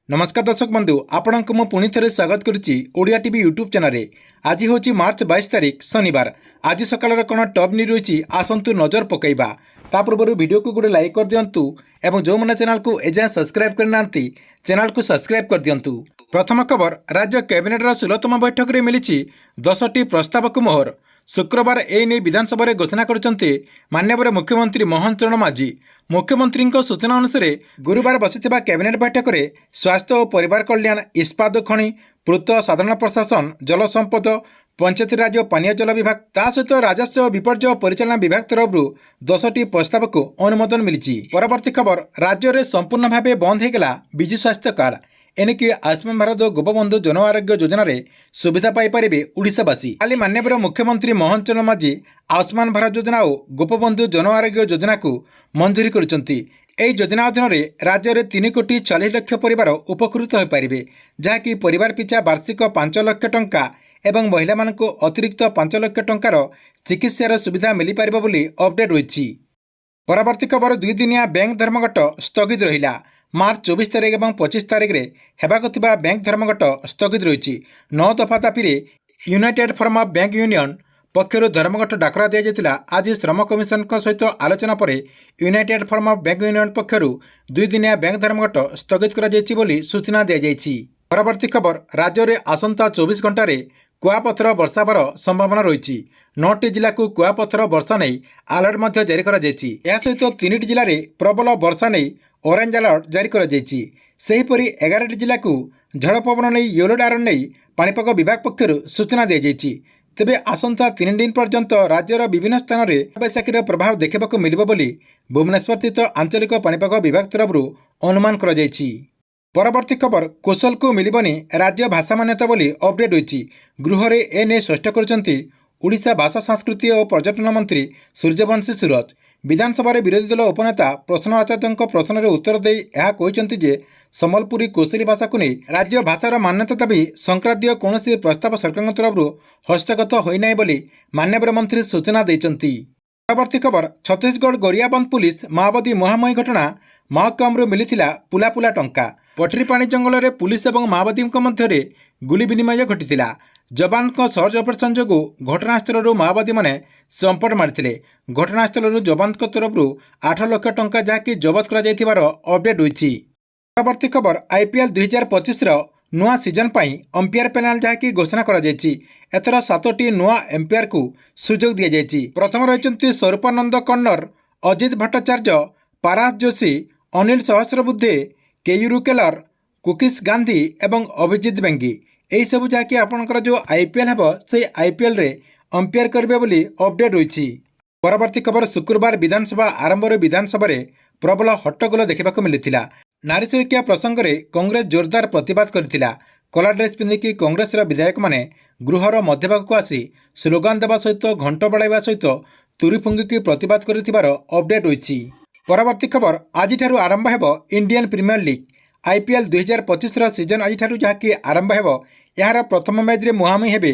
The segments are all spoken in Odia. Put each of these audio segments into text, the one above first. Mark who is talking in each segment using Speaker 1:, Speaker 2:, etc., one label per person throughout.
Speaker 1: नमस्कार दर्शक बंधु आपणक मु पुणी थे स्वागत करुच्ची ओडिया टीवी यूट्यूब चैनल। आज हूँ मार्च 22 तारीख शनिवार। आज सकाल कौन टॉप न्यूज रही आसतु नजर पकईवा। ता पूर्व वीडियो को गोटे लाइक कर दिंतु और जो मैंने चैनल को एजाए सब्सक्राइब करना चैनल को सब्सक्राइब कर दिंतु। प्रथम खबर, राज्य कैबिनेटर 16तम बैठक में मिली 10टी प्रस्ताव को मोहर। शुक्रवार एने विधानसभा घोषणा करते माननीय मुख्यमंत्री मोहन चरण मांझी। मुख्यमंत्री सूचना अनुसार गुरुवार बसिथिबा कैबिनेट बैठक में स्वास्थ्य और परिवार कल्याण, इस्पात खनि, पूर्त साधारण प्रशासन, जल संपद, पंचायती राज और पानीय जल विभाग ता सहित राजस्व और विपर्य परिचालना विभाग तरफ 10टी प्रस्ताव को अनुमोदन मिली। परवर्ती खबर, राज्य में संपूर्ण भाव बंद होगला विजु स्वास्थ्य कार्ड। एणिकी आयुष्मान भारत और गोपबंधु जन आरोग्य योजन सुविधा पाइपर ओडिशावासी। काली माननीय मुख्यमंत्री मोहन चरण मांझी आयुष्मान भारत योजना और गोपबंधु जन आरोग्य योजना को मंजूरी करछंती। एही योजना अधीन राज्य में 3 कोटी 40 लाख परिवार उपकृत हो पारे, जहाँकि परिवार पिछा वार्षिक 5 लाख टंका एवं महिला मानक अतिरिक्त 5 लाख टंकार चिकित्सार सुविधा मिल पार अपडेट रही। परवर्ती खबर, 2 दिनिया बैंक धर्मघट स्थगित रहिला। मार्च 24 तारीख और 25 तारीख में हेबाक थिबा बैंक धर्मघट स्थगित रही। 9 दफा दाबी United Forum of Bank Union पक्षर धर्मघट डाकरा दि जाता। आज श्रम कमिशन सहित आलोचना पर United Forum of Bank Union पक्षर 2 दिनिया बैंक धर्मघट स्थगित कर सूचना दी जाइछि। परवर्ती खबर, राज्य में आसंता 24 घंटे कुआपथर वर्षा होवार संभावना रही। 9टी जिला को कुआपथर वर्षा नहीं अलर्ट जारी कर सहित 3टी जिले में प्रबल वर्षा नहीं ऑरेंज अलर्ट जारी कर 11टी जिला को झड़ पवन नहीं येलो अलर्ट नहीं पाणीपाग विभाग पक्षर सूचना दी जाइछि। तेबे आसंता 3 दिन पर्यंत राज्यर विभिन्न स्थान में बैशाखीर प्रभाव देखा मिलिब बोली भुवनेश्वर स्थित आंचलिक पाणीपाग विभाग तरफ अनुमान कर। परवर्ती खबर, कौशल को मिलबनी राज्य भाषा मान्यता बोली अपडेट होइछि। गृह रे एने स्पष्ट करछंती ओडिशा भाषा संस्कृति और पर्यटन मंत्री सूर्यवंशी सूरज। विधानसभा विरोधी दल उपनेता प्रश्न आचार्य प्रश्न उत्तर दे यह कहते जे सम्बलपुरी कौशली भाषा को नहीं राज्य भाषार मान्यता दाबी संक्रांतीय कौन प्रस्ताव सरकार तरफ हस्तगत होना बोली माननीय मंत्री सूचना देते। परवर्ती खबर, छत्तीसगढ़ गरियाबंद पुलिस माओवादी मुहांमुही घटना महकमरू मिली पुला टंका। पटरीपाणी जंगल में पुलिस और माओवादी मध्य गुली विनिमय घटी। जवान सर्च ऑपरेशन जो घटनास्थल माओवादी मैंने चंपट मारी। घटनास्थल जवान तरफ 8 लाख टंका जहाँकि जबत कर अपडेट होइछि। परवर्ती खबर, आईपीएल 2025 नुआ सीजन पर अंपायर पैनल जहाँकि घोषणा कर एथर 7टी नुआ अंपायर को सुजोग दि जाइछि। प्रथम रही Swaroopanand Kannada, Ajit Bhattacharya, paras Joshi, Anil Sahasrabuddhe, केयूरू Keller, cookies Gandhi एवं अभिजीत बेंगी यही सब जहाँकि आपंकर जो आईपीएल है से आईपीएल रे अंपायर करेंगे बोली अपडेट रही। परवर्ती खबर, शुक्रवार विधानसभा आरंभ विधानसभा प्रबल हट्टगोल देखा मिलता। नारी सुरक्षा प्रसंग में कांग्रेस जोरदार प्रतिवाद करथिला। कला ड्रेस पिंधिकी कांग्रेस विधायक माने गृहर मध्यभाग को आसी स्लोगान देवा सहित घंट बढ़ाइबा सहित तुरी फुंगिकी प्रतिवाद करथिबार अपडेट होइछि। परवर्ती खबर, आज आरंभ हेबो Indian Premier League. IPL 2025 season आज जहाँकि आरंभ हेबो। यार प्रथम मैच रे मुहांमुही हेबे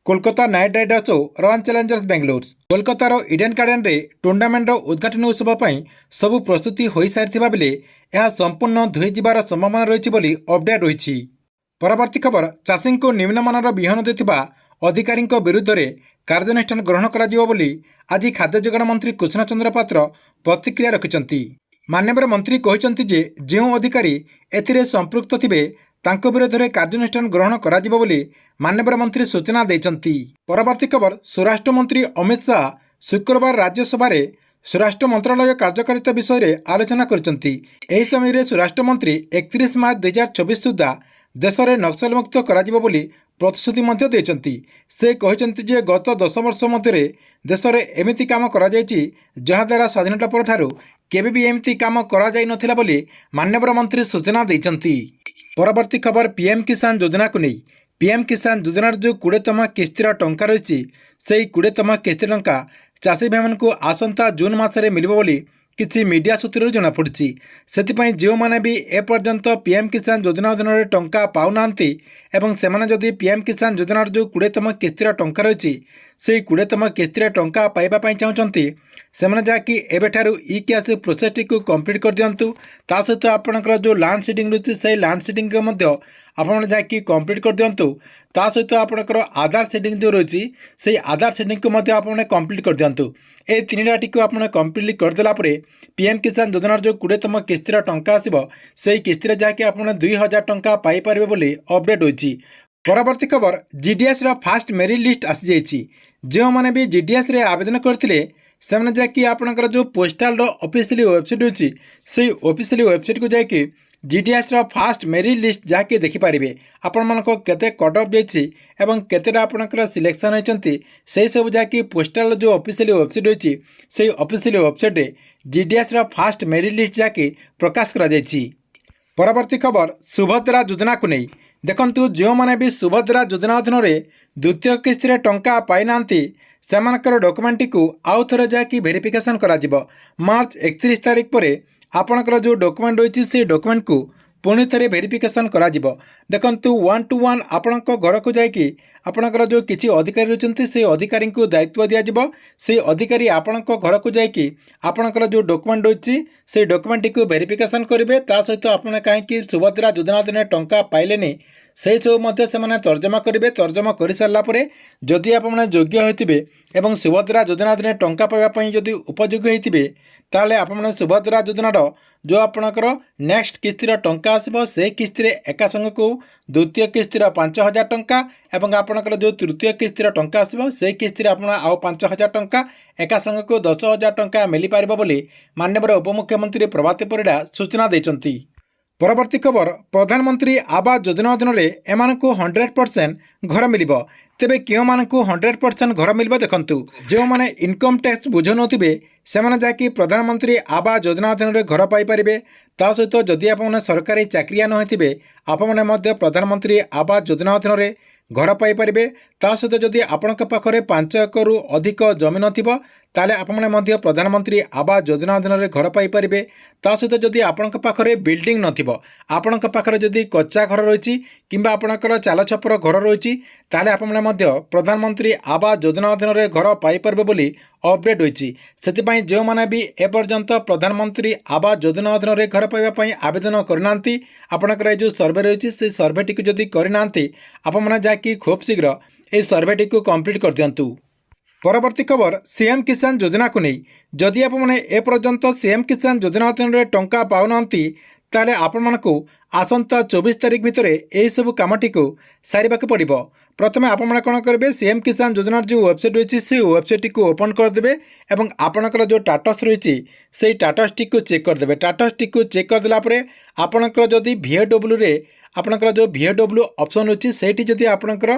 Speaker 1: कोलकाता नाइट राइडर्स और रॉयल चैलेंजर्स बेंगलोर। कोलकातार इडेन गार्डन रे टूर्नामेंट उद्घाटन उत्सव पर सबु प्रस्तुति हो सारी बेले यह संपूर्ण धोई जीवार संभावना रही बोली अपडेट रही। परवर्ती खबर, चाषी को निम्नमानर बिहन देथिबा अधिकारी विरुद्ध में कार्यानुष्ठान ग्रहण करा बोली आज खाद्य जोगाण मंत्री कृष्ण चंद्र पात्र प्रतिक्रिया रखिछंती। माननीय मंत्री कहते जे जो अधिकारी एथिरे संपृक्त थिबे तांको विरोध में कार्यानुष्ठान ग्रहण करा बोली माननीय मंत्री सूचना देइछंती। परवर्ती खबर, स्वराष्ट्र मंत्री अमित शाह शुक्रवार राज्यसभा रे स्वराष्ट्र मंत्रालय कार्यकारिता विषय में आलोचना करछंती। एही समय रे स्वराष्ट्र मंत्री 31 मार्च 2024 सुधा देश में नक्सल मुक्त करा बोली प्रतिश्रुति मध्य देइछंती। से कहते जे गत 10 वर्ष मध्य देश में एमिति काम करा जायछि जहाद्वारा स्वाधीनता पर ठारू केबे भी एमिति काम करा जाय नथिला बोली माननीय मंत्री सूचना देइछंती। परवर्ती खबर, पीएम किसान योजना को नहीं पीएम किसान योजनार जो 20तम किस्तिर टंका रही से 20तम किस्ती टंका चाषी भाई को आसंता जून मासरे मिलिब बोली କିଛି ମିଡ଼ିଆ ସୂତ୍ରରୁ ଜଣାପଡ଼ିଛି। ସେଥିପାଇଁ ଯେଉଁମାନେ ବି ଏପର୍ଯ୍ୟନ୍ତ ପିଏମ୍ କିଷାନ ଯୋଜନା ଅଧୀନରେ ଟଙ୍କା ପାଉନାହାନ୍ତି ଏବଂ ସେମାନେ ଯଦି ପିଏମ୍ କିଷାନ ଯୋଜନାର ଯେଉଁ 20ତମ କିସ୍ତିର ଟଙ୍କା ରହିଛି ସେହି 20ତମ କିସ୍ତିରେ ଟଙ୍କା ପାଇବା ପାଇଁ ଚାହୁଁଛନ୍ତି ସେମାନେ ଯାହାକି ଏବେଠାରୁ ଇ କ୍ୟାସ୍ ପ୍ରୋସେସଟିକୁ କମ୍ପ୍ଲିଟ୍ କରିଦିଅନ୍ତୁ। ତା ସହିତ ଆପଣଙ୍କର ଯେଉଁ ଲ୍ୟାଣ୍ଡ ସିଡ଼ିଂ ରହିଛି ସେହି ଲ୍ୟାଣ୍ଡ ସିଡ଼ିଂକୁ ମଧ୍ୟ ଆପଣମାନେ ଯାହାକି କମ୍ପ୍ଲିଟ୍ କରିଦିଅନ୍ତୁ। ତା ସହିତ ଆପଣଙ୍କର ଆଧାର ସିଡ଼ିଂ ଯେଉଁ ରହିଛି ସେହି ଆଧାର ସିଡ଼ିଂକୁ ମଧ୍ୟ ଆପଣମାନେ କମ୍ପ୍ଲିଟ୍ କରିଦିଅନ୍ତୁ। এই ତିନିଟାଟିକୁ ଆପଣ କମ୍ପ୍ଲିଟ୍ କରିଦେଲା ପରେ ପିଏମ୍ କିଷାନ ଯୋଜନାର ଯେଉଁ 20ତମ କିସ୍ତିର ଟଙ୍କା ଆସିବ ସେହି କିସ୍ତିରେ ଯାହାକି ଆପଣ 2000 ଟଙ୍କା ପାଇପାରିବେ ବୋଲି ଅପଡେଟ୍ ହୋଇଛି। ପରବର୍ତ୍ତୀ ଖବର, ଜିଡିଏସ୍ର ଫାଷ୍ଟ ମେରିଟ୍ ଲିଷ୍ଟ ଆସିଯାଇଛି। ଯେଉଁମାନେ ବି ଜିଡିଏସ୍ରେ ଆବେଦନ କରିଥିଲେ ସେମାନେ ଯାହାକି ଆପଣଙ୍କର ଯେଉଁ ପୋଷ୍ଟାଲର ଅଫିସିଆଲି ୱେବସାଇଟ୍ ଅଛି ସେହି ଅଫିସିଆଲି ୱେବସାଇଟ୍କୁ ଯାଇକି ଜିଡିଏସ୍ର ଫାଷ୍ଟ ମେରିଟ୍ ଲିଷ୍ଟ ଯାହାକି ଦେଖିପାରିବେ। ଆପଣମାନଙ୍କ କେତେ କଟ୍ ଅଫ୍ ଯାଇଛି ଏବଂ କେତେଟା ଆପଣଙ୍କର ସିଲେକ୍ସନ୍ ହୋଇଛନ୍ତି ସେହିସବୁ ଯାହାକି ପୋଷ୍ଟାଲର ଯେଉଁ ଅଫିସିଆଲି ୱେବସାଇଟ୍ ରହିଛି ସେହି ଅଫିସିଆଲି ୱେବସାଇଟ୍ରେ ଜିଡିଏସ୍ର ଫାଷ୍ଟ ମେରିଟ୍ ଲିଷ୍ଟ ଯାହାକି ପ୍ରକାଶ କରାଯାଇଛି। ପରବର୍ତ୍ତୀ ଖବର, ସୁଭଦ୍ରା ଯୋଜନାକୁ ନେଇ ଦେଖନ୍ତୁ, ଯେଉଁମାନେ ବି ସୁଭଦ୍ରା ଯୋଜନା ଅଧୀନରେ ଦ୍ୱିତୀୟ କିସ୍ତିରେ ଟଙ୍କା ପାଇନାହାନ୍ତି ସେମାନଙ୍କର ଡକୁମେଣ୍ଟଟିକୁ ଆଉ ଥରେ ଯାହାକି ଭେରିଫିକେସନ୍ କରାଯିବ। ମାର୍ଚ୍ଚ 31 ତାରିଖ ପରେ ଆପଣଙ୍କର ଯେଉଁ ଡକୁମେଣ୍ଟ ରହିଛି ସେହି ଡକୁମେଣ୍ଟକୁ ପୁଣି ଥରେ ଭେରିଫିକେସନ୍ କରାଯିବ। ଦେଖନ୍ତୁ 1 to 1 ଆପଣଙ୍କ ଘରକୁ ଯାଇକି ଆପଣଙ୍କର ଯେଉଁ କିଛି ଅଧିକାରୀ ରହିଛନ୍ତି ସେହି ଅଧିକାରୀଙ୍କୁ ଦାୟିତ୍ୱ ଦିଆଯିବ। ସେହି ଅଧିକାରୀ ଆପଣଙ୍କ ଘରକୁ ଯାଇକି ଆପଣଙ୍କର ଯେଉଁ ଡକୁମେଣ୍ଟ ରହିଛି ସେହି ଡକୁମେଣ୍ଟଟିକୁ ଭେରିଫିକେସନ୍ କରିବେ। ତା ସହିତ ଆପଣ କାହିଁକି ସୁଭଦ୍ରା ଯୋଜନା ଅଧୀନରେ ଟଙ୍କା ପାଇଲେନି ସେହିସବୁ ମଧ୍ୟ ସେମାନେ ତର୍ଜମା କରିବେ। ତର୍ଜମା କରିସାରିଲା ପରେ ଯଦି ଆପଣମାନେ ଯୋଗ୍ୟ ହୋଇଥିବେ ଏବଂ ସୁଭଦ୍ରା ଯୋଜନା ଅଧୀନରେ ଟଙ୍କା ପାଇବା ପାଇଁ ଯଦି ଉପଯୋଗୀ ହୋଇଥିବେ ତାହେଲେ ଆପଣମାନେ ସୁଭଦ୍ରା ଯୋଜନାର ଯେଉଁ ଆପଣଙ୍କର ନେକ୍ସଟ କିସ୍ତିର ଟଙ୍କା ଆସିବ ସେହି କିସ୍ତିରେ ଏକା ସାଙ୍ଗକୁ ଦ୍ୱିତୀୟ କିସ୍ତିର 5000 ଟଙ୍କା ଏବଂ ଆପଣଙ୍କର ଯେଉଁ ତୃତୀୟ କିସ୍ତିର ଟଙ୍କା ଆସିବ ସେହି କିସ୍ତିରେ ଆପଣ ଆଉ 5000 ଟଙ୍କା ଏକା ସାଙ୍ଗକୁ 10000 ଟଙ୍କା ମିଳିପାରିବ ବୋଲି ମାନ୍ୟବର ଉପମୁଖ୍ୟମନ୍ତ୍ରୀ ପ୍ରଭାତୀ ପରିଡ଼ା ସୂଚନା ଦେଇଛନ୍ତି। ପରବର୍ତ୍ତୀ ଖବର, ପ୍ରଧାନମନ୍ତ୍ରୀ ଆବାସ ଯୋଜନା ଅଧୀନରେ ଏମାନଙ୍କୁ 100% ଘର ମିଳିବ। ତେବେ କେଉଁମାନଙ୍କୁ 100% ଘର ମିଳିବ ଦେଖନ୍ତୁ, ଯେଉଁମାନେ ଇନକମ୍ ଟ୍ୟାକ୍ସ ବୁଝୁନଥିବେ ସେମାନେ ଯାହାକି ପ୍ରଧାନମନ୍ତ୍ରୀ ଆବାସ ଯୋଜନା ଅଧୀନରେ ଘର ପାଇପାରିବେ। ତା ସହିତ ଯଦି ଆପଣମାନେ ସରକାରୀ ଚାକିରିଆ ନ ହୋଇଥିବେ ଆପଣମାନେ ମଧ୍ୟ ପ୍ରଧାନମନ୍ତ୍ରୀ ଆବାସ ଯୋଜନା ଅଧୀନରେ ଘର ପାଇପାରିବେ। ତା ସହିତ ଯଦି ଆପଣଙ୍କ ପାଖରେ 5 ଏକରରୁ ଅଧିକ ଜମି ନଥିବ ତାହେଲେ ଆପଣମାନେ ମଧ୍ୟ ପ୍ରଧାନମନ୍ତ୍ରୀ ଆବାସ ଯୋଜନା ଅଧୀନରେ ଘର ପାଇପାରିବେ। ତା ସହିତ ଯଦି ଆପଣଙ୍କ ପାଖରେ ବିଲ୍ଡିଂ ନଥିବ, ଆପଣଙ୍କ ପାଖରେ ଯଦି କଚ୍ଚା ଘର ରହିଛି କିମ୍ବା ଆପଣଙ୍କର ଚାଲଛପର ଘର ରହିଛି ତାହେଲେ ଆପଣମାନେ ମଧ୍ୟ ପ୍ରଧାନମନ୍ତ୍ରୀ ଆବାସ ଯୋଜନା ଅଧୀନରେ ଘର ପାଇପାରିବେ ବୋଲି ଅପଡେଟ୍ ହୋଇଛି। ସେଥିପାଇଁ ଯେଉଁମାନେ ବି ଏପର୍ଯ୍ୟନ୍ତ ପ୍ରଧାନମନ୍ତ୍ରୀ ଆବାସ ଯୋଜନା ଅଧୀନରେ ଘର ପାଇବା ପାଇଁ ଆବେଦନ କରିନାହାନ୍ତି ଆପଣଙ୍କର ଏ ଯେଉଁ ସର୍ଭେ ରହିଛି ସେହି ସର୍ଭେଟିକୁ ଯଦି କରିନାହାନ୍ତି ଆପଣମାନେ ଯାହାକି ଖୁବ୍ ଶୀଘ୍ର ଏହି ସର୍ଭେଟିକୁ କମ୍ପ୍ଲିଟ୍ କରିଦିଅନ୍ତୁ। ପରବର୍ତ୍ତୀ ଖବର, ସିଏମ୍ କିଷାନ ଯୋଜନାକୁ ନେଇ ଯଦି ଆପଣମାନେ ଏପର୍ଯ୍ୟନ୍ତ ସିଏମ୍ କିଷାନ ଯୋଜନା ଅଧୀନରେ ଟଙ୍କା ପାଉନାହାନ୍ତି ତାହେଲେ ଆପଣମାନଙ୍କୁ ଆସନ୍ତା 24 ତାରିଖ ଭିତରେ ଏହିସବୁ କାମଟିକୁ ସାରିବାକୁ ପଡ଼ିବ। ପ୍ରଥମେ ଆପଣମାନେ କ'ଣ କରିବେ, ସିଏମ୍ କିଷାନ ଯୋଜନାର ଯେଉଁ ୱେବସାଇଟ୍ ରହିଛି ସେହି ୱେବସାଇଟ୍ଟିକୁ ଓପନ୍ କରିଦେବେ ଏବଂ ଆପଣଙ୍କର ଯେଉଁ ଷ୍ଟାଟସ୍ ରହିଛି ସେହି ଷ୍ଟାଟସ୍ଟିକୁ ଚେକ୍ କରିଦେବେ। ଷ୍ଟାଟସ୍ଟିକୁ ଚେକ୍ କରିଦେଲା ପରେ ଆପଣଙ୍କର ଯଦି VAWରେ ଆପଣଙ୍କର ଯେଉଁ VAW ଅପସନ୍ ଅଛି ସେଇଠି ଯଦି ଆପଣଙ୍କର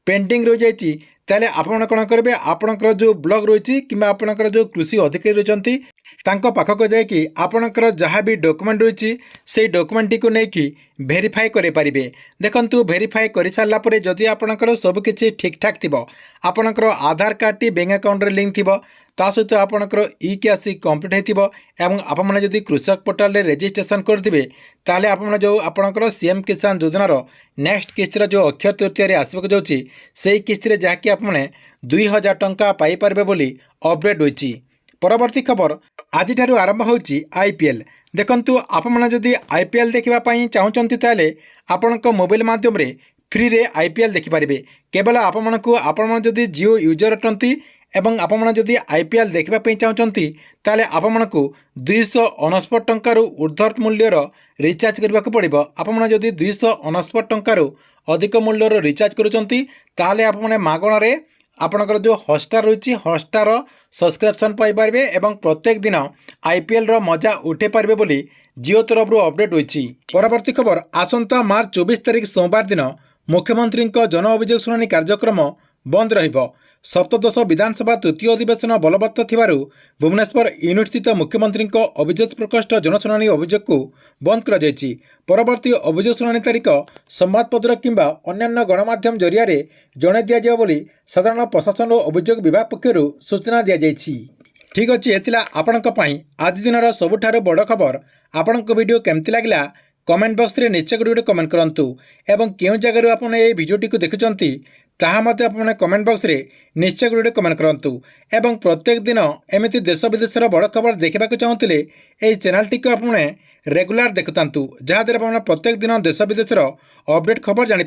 Speaker 1: ପେଣ୍ଡିଂ ରହିଯାଇଛି ତାହେଲେ ଆପଣମାନେ କ'ଣ କରିବେ, ଆପଣଙ୍କର ଯେଉଁ ବ୍ଲକ୍ ରହିଛି କିମ୍ବା ଆପଣଙ୍କର ଯେଉଁ କୃଷି ଅଧିକାରୀ ରହିଛନ୍ତି ତାଙ୍କ ପାଖକୁ ଯାଇକି ଆପଣଙ୍କର ଯାହା ବି ଡକୁମେଣ୍ଟ ରହିଛି ସେହି ଡକୁମେଣ୍ଟଟିକୁ ନେଇକି ଭେରିଫାଏ କରିପାରିବେ। ଦେଖନ୍ତୁ, ଭେରିଫାଏ କରିସାରିଲା ପରେ ଯଦି ଆପଣଙ୍କର ସବୁକିଛି ଠିକ୍ଠାକ୍ ଥିବ, ଆପଣଙ୍କର ଆଧାର କାର୍ଡ଼ଟି ବ୍ୟାଙ୍କ ଆକାଉଣ୍ଟରେ ଲିଙ୍କ୍ ଥିବ, ତା ସହିତ ଆପଣଙ୍କର ଇ କ୍ୟାସ୍ କମ୍ପ୍ଲିଟ୍ ହୋଇଥିବ ଏବଂ ଆପଣମାନେ ଯଦି କୃଷକ ପୋର୍ଟାଲରେ ରେଜିଷ୍ଟ୍ରେସନ୍ କରିଥିବେ ତାହେଲେ ଆପଣମାନେ ଯେଉଁ ଆପଣଙ୍କର ସିଏମ୍ କିଷାନ ଯୋଜନାର ନେକ୍ସଟ କିସ୍ତିର ଯେଉଁ ଅକ୍ଷୟ ତୃତୀୟାରେ ଆସିବାକୁ ଯାଉଛି ସେହି କିସ୍ତିରେ ଯାହାକି ଆପଣମାନେ 2000 ଟଙ୍କା ପାଇପାରିବେ ବୋଲି ଅପଡେଟ୍ ହୋଇଛି। ପରବର୍ତ୍ତୀ ଖବର, ଆଜିଠାରୁ ଆରମ୍ଭ ହେଉଛି IPL। ଦେଖନ୍ତୁ, ଆପଣମାନେ ଯଦି IPL ଦେଖିବା ପାଇଁ ଚାହୁଁଛନ୍ତି ତାହେଲେ ଆପଣଙ୍କ ମୋବାଇଲ ମାଧ୍ୟମରେ ଫ୍ରିରେ IPL ଦେଖିପାରିବେ। କେବଳ ଆପଣମାନେ ଯଦି ଜିଓ ୟୁଜର ଅଟନ୍ତି ଏବଂ ଆପଣମାନେ ଯଦି IPL ଦେଖିବା ପାଇଁ ଚାହୁଁଛନ୍ତି ତାହେଲେ ଆପଣମାନଙ୍କୁ 269 ଟଙ୍କାରୁ ଉର୍ଦ୍ଧ୍ୱ ମୂଲ୍ୟର ରିଚାର୍ଜ କରିବାକୁ ପଡ଼ିବ। ଆପଣମାନେ ଯଦି 269 ଟଙ୍କାରୁ ଅଧିକ ମୂଲ୍ୟର ରିଚାର୍ଜ କରୁଛନ୍ତି ତାହେଲେ ଆପଣମାନେ ମାଗଣାରେ ଆପଣଙ୍କର ଯେଉଁ ହଟଷ୍ଟାର ରହିଛି ହଟଷ୍ଟାର ସବସ୍କ୍ରିପସନ୍ ପାଇପାରିବେ ଏବଂ ପ୍ରତ୍ୟେକ ଦିନ IPLର ମଜା ଉଠାଇ ପାରିବେ ବୋଲି ଜିଓ ତରଫରୁ ଅପଡେଟ୍ ହୋଇଛି। ପରବର୍ତ୍ତୀ ଖବର, ଆସନ୍ତା ମାର୍ଚ୍ଚ 24 ତାରିଖ ସୋମବାର ଦିନ ମୁଖ୍ୟମନ୍ତ୍ରୀଙ୍କ ଜନ ଅଭିଯୋଗ ଶୁଣାଣି କାର୍ଯ୍ୟକ୍ରମ ବନ୍ଦ ରହିବ। ସପ୍ତଦଶ ବିଧାନସଭା ତୃତୀୟ ଅଧିବେଶନ ବଳବତ୍ତର ଥିବାରୁ ଭୁବନେଶ୍ୱର ୟୁନିଟ୍ସ୍ଥିତ ମୁଖ୍ୟମନ୍ତ୍ରୀଙ୍କ ଅଭିଯୋଗ ପ୍ରକୋଷ୍ଠ ଜନଶୁଣାଣି ଅଭିଯୋଗକୁ ବନ୍ଦ କରାଯାଇଛି। ପରବର୍ତ୍ତୀ ଅଭିଯୋଗ ଶୁଣାଣି ତାରିଖ ସମ୍ବାଦପତ୍ର କିମ୍ବା ଅନ୍ୟାନ୍ୟ ଗଣମାଧ୍ୟମ ଜରିଆରେ ଜଣାଇ ଦିଆଯିବ ବୋଲି ସାଧାରଣ ପ୍ରଶାସନ ଓ ଅଭିଯୋଗ ବିଭାଗ ପକ୍ଷରୁ ସୂଚନା ଦିଆଯାଇଛି। ठीक अच्छे एथिला आपणक पई आज दिनर सबुठारु बड़ खबर। आपणक वीडियो केमती लागला कमेंट बॉक्स रे निश्चय गुडी कमेंट करंतु एवं केउ जगह आपण ए वीडियोटी को देखुचंती ताहा मते आपण कमेंट बॉक्स रे निश्चय गुडी कमेंट करंतु एवं प्रत्येक दिन एमिति देश विदेशर बड़ खबर देखा चाहूले ए चैनल टी को आपण रेगुलर देखुतांतु जहाँ द्वारा प्रत्येक दिन देश विदेशर अपडेट खबर जानी